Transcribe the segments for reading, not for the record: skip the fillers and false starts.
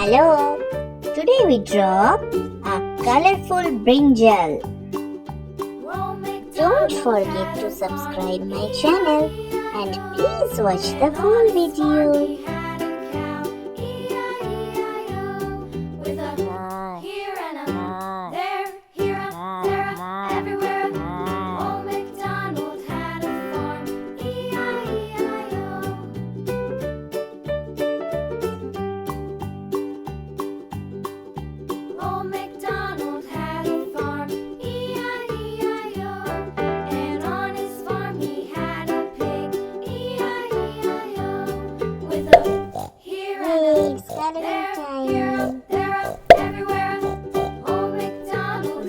Hello! Today we draw a colorful brinjal. Don't forget to subscribe my channel and please watch the full video.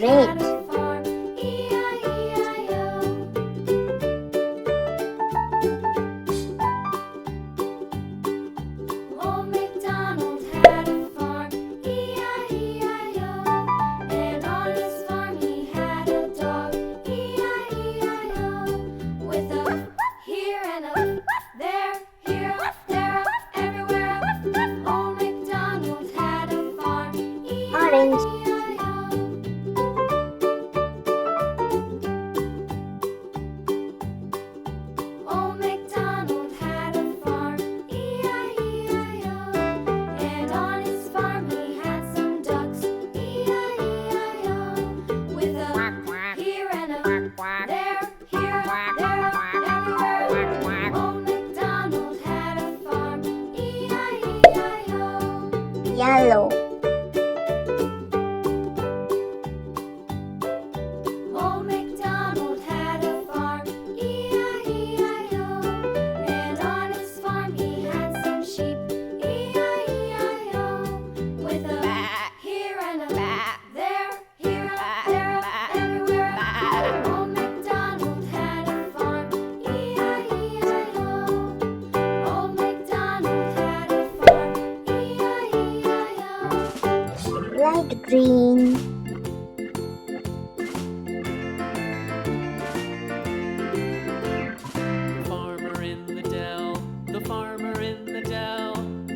Red. Orange. Yellow. Old MacDonald had a farm, E-I-E-I-O. And on his farm he had some sheep, E-I-E-I-O. With a here and a there, here, there, everywhere. Old MacDonald had a farm, E-I-E-I-O. Old MacDonald had a farm, E-I-E-I-O. Light green. The farmer in the dell.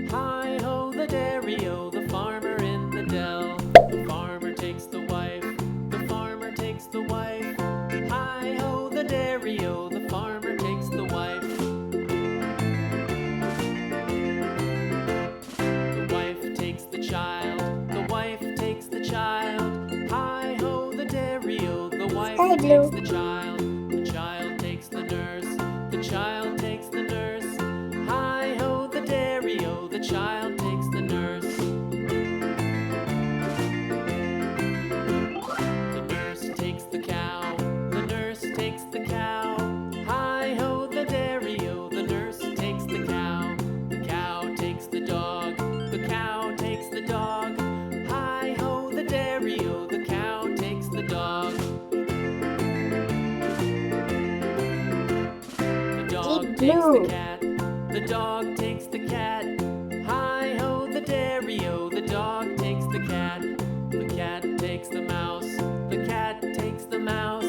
Hi-ho, the dairy-o, the farmer in the dell. The farmer takes the wife, the farmer takes the wife. Hi-ho, the dairy-o, the farmer takes the wife. The wife takes the child, the wife takes the child. Hi-ho, the dairy-o, the wife Sky blue. takes the child. The child takes the nurse, the child takes the nurse. Hi-ho, the dairy-o, the child takes the nurse. The nurse takes the cow, the nurse takes the cow. Hi-ho, the dairy-o, the nurse takes the cow. The cow takes the dog, the cow takes the dog. Hi-ho, the dairy-o, the cow takes the dog. The dog takes blue. the cat, the dog takes the cat. Hi-ho, the dairy-o, the dog takes the cat. The cat takes the mouse, the cat takes the mouse.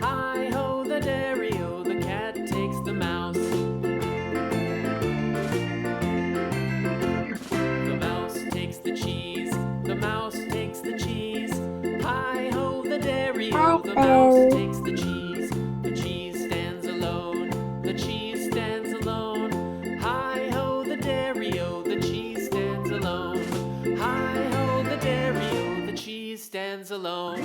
Hi-ho, the dairy-o, the cat takes the mouse. The mouse takes the cheese, the mouse takes the cheese. Hi-ho, the dairy-o, the mouse takes the cheese. The cheese stands alone, the cheese stands alone. Hi-ho, the dairy-o, the cheese stands alone. Hi-ho, the dairy-o, the cheese stands alone.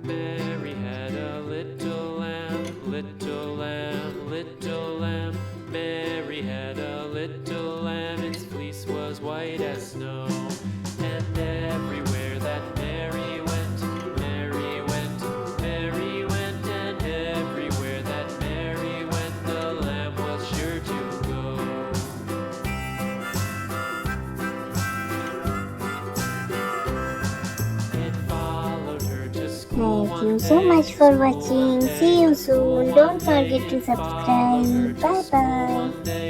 Mary had a little lamb, little lamb, little lamb. Mary had a little lamb, its fleece was white as snow. And everywhere that Mary went, Mary went, Mary went. And everywhere that Mary went, the lamb was sure to go. It followed her to school. Thank you so much for watching. See you soon. Don't forget to subscribe. Bye bye. One day